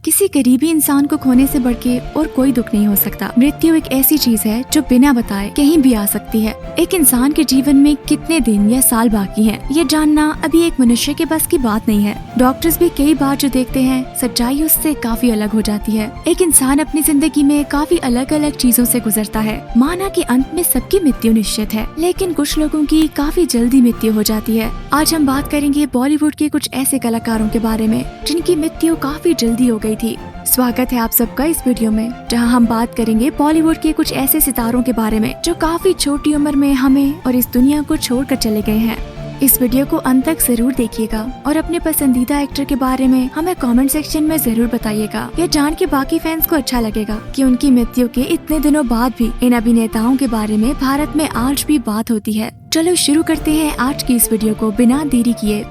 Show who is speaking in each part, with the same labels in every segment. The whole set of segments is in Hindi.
Speaker 1: किसी करीबी इंसान को खोने से बढ़ के और कोई दुख नहीं हो सकता। मृत्यु एक ऐसी चीज है जो बिना बताए कहीं भी आ सकती है। एक इंसान के जीवन में कितने दिन या साल बाकी हैं, ये जानना अभी एक मनुष्य के बस की बात नहीं है। डॉक्टर्स भी कई बार जो देखते हैं, सच्चाई उससे काफी अलग हो जाती है। एक इंसान अपनी जिंदगी में काफी अलग अलग चीजों से गुजरता है। माना कि अंत में सबकी मृत्यु निश्चित है, लेकिन कुछ लोगों की काफी जल्दी मृत्यु हो जाती है। आज हम बात करेंगे बॉलीवुड के कुछ ऐसे कलाकारों के बारे में जिनकी मृत्यु काफी जल्दी हो गई थी। स्वागत है आप सबका इस वीडियो में, जहां हम बात करेंगे बॉलीवुड के कुछ ऐसे सितारों के बारे में जो काफी छोटी उम्र में हमें और इस दुनिया को छोड़कर चले गए हैं। इस वीडियो को अंत तक जरूर देखिएगा और अपने पसंदीदा एक्टर के बारे में हमें कमेंट सेक्शन में जरूर बताइएगा। यह जान के बाकी फैंस को अच्छा लगेगा कि उनकी मृत्यु के इतने दिनों बाद भी इन अभिनेताओं के बारे में भारत में आज भी बात होती है। चलो शुरू करते हैं आज की इस वीडियो को बिना देरी किए।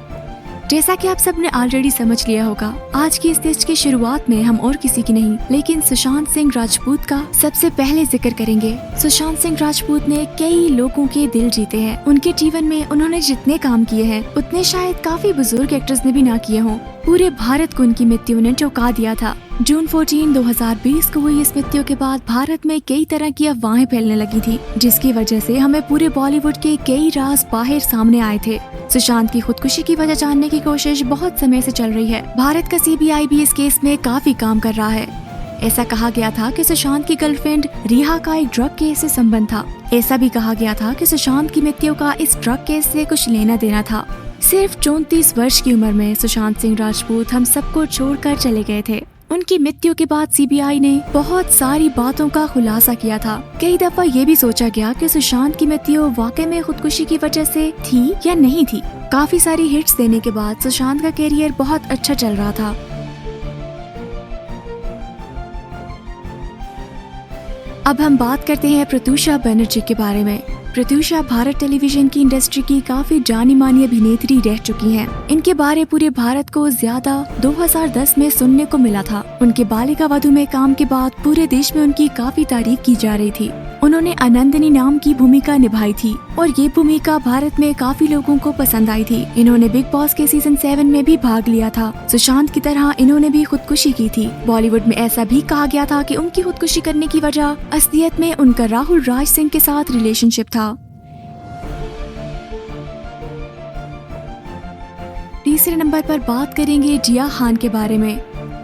Speaker 1: जैसा कि आप सबने ऑलरेडी समझ लिया होगा, आज की इस लिस्ट की शुरुआत में हम और किसी की नहीं लेकिन सुशांत सिंह राजपूत का सबसे पहले जिक्र करेंगे। सुशांत सिंह राजपूत ने कई लोगों के दिल जीते हैं। उनके जीवन में उन्होंने जितने काम किए हैं उतने शायद काफी बुजुर्ग एक्टर्स ने भी ना किए हों। पूरे भारत को उनकी मृत्यु ने चौंका दिया था। जून 14, 2020 को हुई इस मृत्यु के बाद भारत में कई तरह की अफवाहें फैलने लगी थी, जिसकी वजह से हमें पूरे बॉलीवुड के कई राज बाहर सामने आए थे। सुशांत की खुदकुशी की वजह जानने की कोशिश बहुत समय से चल रही है। भारत का सीबीआई भी इस केस में काफी काम कर रहा है। ऐसा कहा गया था कि सुशांत की गर्लफ्रेंड रिहा का एक ड्रग केस से संबंध था। ऐसा भी कहा गया था कि सुशांत की मृत्यु का इस ड्रग केस से कुछ लेना देना था। सिर्फ 34 वर्ष की उम्र में सुशांत सिंह राजपूत हम सबको छोड़कर चले गए थे। उनकी मृत्यु के बाद सीबीआई ने बहुत सारी बातों का खुलासा किया था। कई दफा ये भी सोचा गया कि सुशांत की मृत्यु वाकई में खुदकुशी की वजह से थी या नहीं थी। काफी सारी हिट्स देने के बाद सुशांत का करियर बहुत अच्छा चल रहा था। अब हम बात करते हैं प्रत्यूषा बनर्जी के बारे में। प्रत्यूषा भारत टेलीविजन की इंडस्ट्री की काफी जानी मानी अभिनेत्री रह चुकी हैं। इनके बारे पूरे भारत को ज्यादा 2010 में सुनने को मिला था। उनके बालिका वधू में काम के बाद पूरे देश में उनकी काफी तारीफ की जा रही थी। उन्होंने आनंदिनी नाम की भूमिका निभाई थी और ये भूमिका भारत में काफी लोगों को पसंद आई थी। इन्होंने बिग बॉस के सीजन 7 में भी भाग लिया था। सुशांत की तरह इन्होंने भी खुदकुशी की थी। बॉलीवुड में ऐसा भी कहा गया था कि उनकी खुदकुशी करने की वजह असलियत में उनका राहुल राज सिंह के साथ रिलेशनशिप था। तीसरे नंबर पर बात करेंगे जिया खान के बारे में।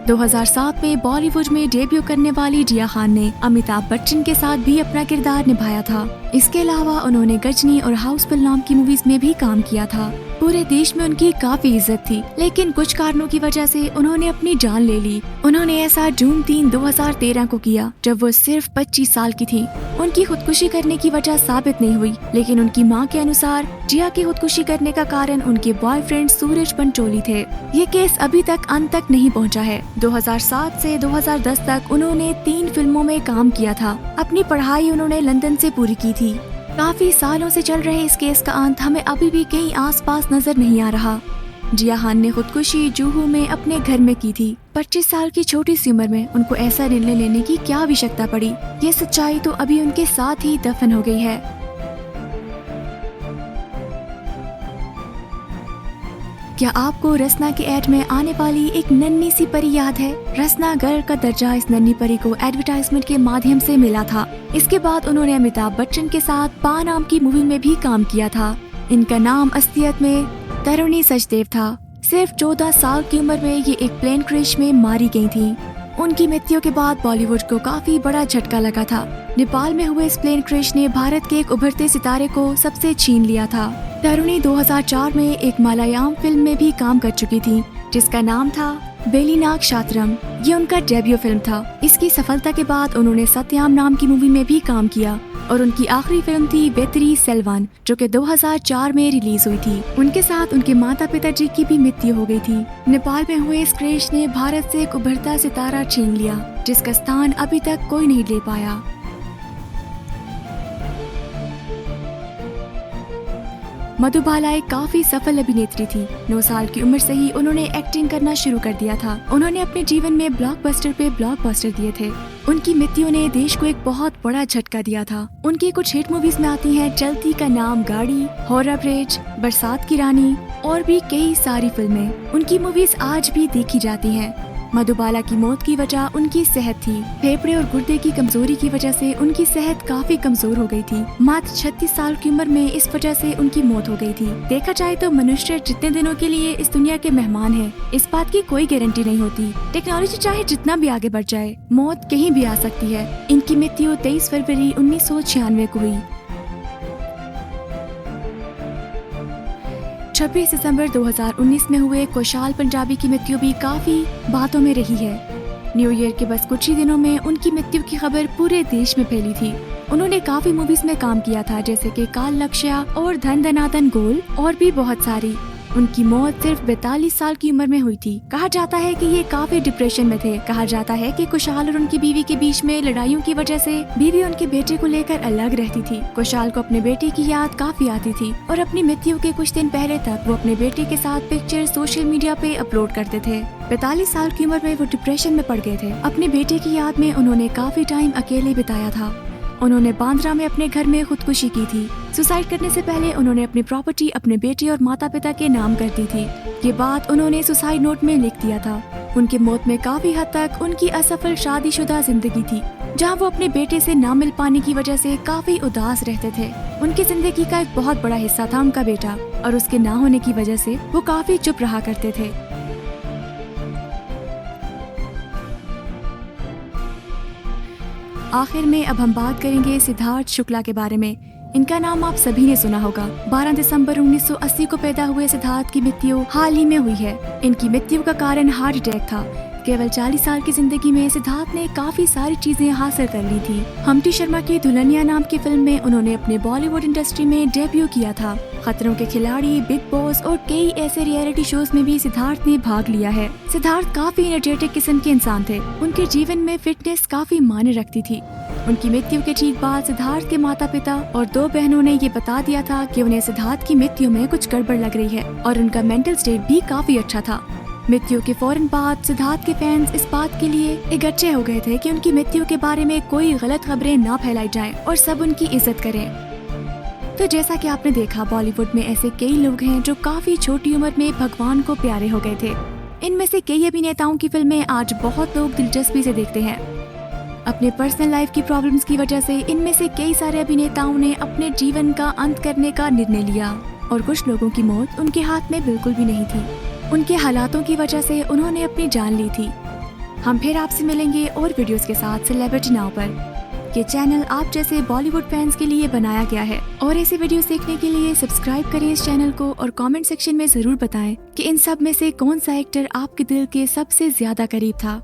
Speaker 1: 2007 में बॉलीवुड में डेब्यू करने वाली जिया खान ने अमिताभ बच्चन के साथ भी अपना किरदार निभाया था। इसके अलावा उन्होंने गजनी और हाउसफुल नाम की मूवीज में भी काम किया था। पूरे देश में उनकी काफी इज्जत थी, लेकिन कुछ कारणों की वजह से उन्होंने अपनी जान ले ली। उन्होंने ऐसा जून 3, 2013 को किया, जब वो सिर्फ 25 साल की थी। उनकी खुदकुशी करने की वजह साबित नहीं हुई, लेकिन उनकी मां के अनुसार जिया की खुदकुशी करने का कारण उनके बॉयफ्रेंड सूरज पंचोली थे। ये केस अभी तक अंत तक नहीं पहुंचा है। 2007 से 2010 तक उन्होंने 3 फिल्मों में काम किया था। अपनी पढ़ाई उन्होंने लंदन से पूरी की थी। काफी सालों से चल रहे इस केस का अंत हमें अभी भी कहीं आसपास नजर नहीं आ रहा। जिया खान ने खुदकुशी जुहू में अपने घर में की थी। 25 साल की छोटी सी उम्र में उनको ऐसा निर्णय लेने की क्या आवश्यकता पड़ी? ये सच्चाई तो अभी उनके साथ ही दफन हो गई है। क्या आपको रसना के ऐड में आने वाली एक नन्ही सी परी याद है? रसना गर्ल का दर्जा इस नन्ही परी को एडवर्टाइजमेंट के माध्यम से मिला था। इसके बाद उन्होंने अमिताभ बच्चन के साथ पा नाम की मूवी में भी काम किया था। इनका नाम असलियत में तरुणी सचदेव था। सिर्फ 14 साल की उम्र में ये एक प्लेन क्रैश में मारी गई थी। उनकी मृत्यु के बाद बॉलीवुड को काफी बड़ा झटका लगा था। नेपाल में हुए इस प्लेन क्रैश ने भारत के एक उभरते सितारे को सबसे छीन लिया था। तरुणी 2004 में एक मलयालम फिल्म में भी काम कर चुकी थी, जिसका नाम था बेलिनाग शात्रम। ये उनका डेब्यू फिल्म था। इसकी सफलता के बाद उन्होंने सत्याम नाम की मूवी में भी काम किया और उनकी आखिरी फिल्म थी बेतरी सेल्वन, जो कि 2004 में रिलीज हुई थी। उनके साथ उनके माता पिताजी की भी मृत्यु हो गई थी। नेपाल में हुए इस क्रैश ने भारत से एक उभरता सितारा छीन लिया, जिसका स्थान अभी तक कोई नहीं ले पाया। मधुबाला एक काफी सफल अभिनेत्री थी। 9 साल की उम्र से ही उन्होंने एक्टिंग करना शुरू कर दिया था। उन्होंने अपने जीवन में ब्लॉकबस्टर पे ब्लॉकबस्टर दिए थे। उनकी मृत्यु ने देश को एक बहुत बड़ा झटका दिया था। उनकी कुछ हिट मूवीज में आती हैं चलती का नाम, गाड़ी, हॉरर ब्रिज, बरसात की रानी और भी कई सारी फिल्में। उनकी मूवीज आज भी देखी जाती हैं। मधुबाला की मौत की वजह उनकी सेहत थी। फेफड़े और गुर्दे की कमजोरी की वजह से उनकी सेहत काफी कमजोर हो गई थी। मात्र 36 साल की उम्र में इस वजह से उनकी मौत हो गई थी। देखा जाए तो मनुष्य जितने दिनों के लिए इस दुनिया के मेहमान है, इस बात की कोई गारंटी नहीं होती। टेक्नोलॉजी चाहे जितना भी आगे बढ़ जाए, मौत कहीं भी आ सकती है। इनकी मृत्यु 23 फरवरी 1996 को हुई। 26 दिसंबर 2019 में हुए कुशाल पंजाबी की मृत्यु भी काफी बातों में रही है। न्यू ईयर के बस कुछ ही दिनों में उनकी मृत्यु की खबर पूरे देश में फैली थी। उन्होंने काफी मूवीज में काम किया था, जैसे कि काल लक्ष्या और धन धनाधन गोल और भी बहुत सारी। उनकी मौत सिर्फ 42 साल की उम्र में हुई थी। कहा जाता है कि ये काफी डिप्रेशन में थे। कहा जाता है कि कुशाल और उनकी बीवी के बीच में लड़ाइयों की वजह से बीवी उनके बेटे को लेकर अलग रहती थी। कुशाल को अपने बेटे की याद काफी आती थी और अपनी मृत्यु के कुछ दिन पहले तक वो अपने बेटे के साथ पिक्चर सोशल मीडिया पे अपलोड करते थे। 45 साल की उम्र में वो डिप्रेशन में पड़ गए थे। अपने बेटे की याद में उन्होंने काफी टाइम अकेले बिताया था। उन्होंने बांद्रा में अपने घर में खुदकुशी की थी। सुसाइड करने से पहले उन्होंने अपनी प्रॉपर्टी अपने बेटे और माता पिता के नाम कर दी थी। ये बात उन्होंने सुसाइड नोट में लिख दिया था। उनकी मौत में काफी हद तक उनकी असफल शादीशुदा जिंदगी थी, जहां वो अपने बेटे से ना मिल पाने की वजह से काफी उदास रहते थे। उनकी जिंदगी का एक बहुत बड़ा हिस्सा था उनका बेटा, और उसके ना होने की वजह से वो काफी चुप रहा करते थे। आखिर में अब हम बात करेंगे सिद्धार्थ शुक्ला के बारे में। इनका नाम आप सभी ने सुना होगा। 12 दिसंबर 1980 को पैदा हुए सिद्धार्थ की मृत्यु हाल ही में हुई है। इनकी मृत्यु का कारण हार्ट अटैक था। केवल 40 साल की जिंदगी में सिद्धार्थ ने काफी सारी चीजें हासिल कर ली थी। हम्टी शर्मा की दुल्हनिया नाम की फिल्म में उन्होंने अपने बॉलीवुड इंडस्ट्री में डेब्यू किया था। खतरों के खिलाड़ी, बिग बॉस और कई ऐसे रियलिटी शोज में भी सिद्धार्थ ने भाग लिया है। सिद्धार्थ काफी एनर्जेटिक किस्म के इंसान थे। उनके जीवन में फिटनेस काफी मायने रखती थी। उनकी मृत्यु के ठीक बाद सिद्धार्थ के माता पिता और 2 बहनों ने ये बता दिया था कि उन्हें सिद्धार्थ की मृत्यु में कुछ गड़बड़ लग रही है, और उनका मेंटल स्टेट भी काफी अच्छा था। मृत्यु के फौरन बाद सिद्धार्थ के फैंस इस बात के लिए इकट्ठे हो गए थे कि उनकी मृत्यु के बारे में कोई गलत खबरें ना फैलाई जाएं और सब उनकी इज्जत करें। तो जैसा कि आपने देखा, बॉलीवुड में ऐसे कई लोग हैं जो काफी छोटी उम्र में भगवान को प्यारे हो गए थे। इनमें से कई अभिनेताओं की फिल्में आज बहुत लोग दिलचस्पी से देखते हैं। अपने पर्सनल लाइफ की प्रॉब्लम्स की वजह से इनमें से कई सारे अभिनेताओं ने अपने जीवन का अंत करने का निर्णय लिया, और कुछ लोगों की मौत उनके हाथ में बिल्कुल भी नहीं थी। उनके हालातों की वजह से उन्होंने अपनी जान ली थी। हम फिर आपसे मिलेंगे और वीडियोस के साथ सेलिब्रिटी नाउ पर। ये चैनल आप जैसे बॉलीवुड फैंस के लिए बनाया गया है, और ऐसे वीडियोस देखने के लिए सब्सक्राइब करें इस चैनल को, और कमेंट सेक्शन में जरूर बताएं कि इन सब में से कौन सा एक्टर आपके दिल के सबसे ज्यादा करीब था।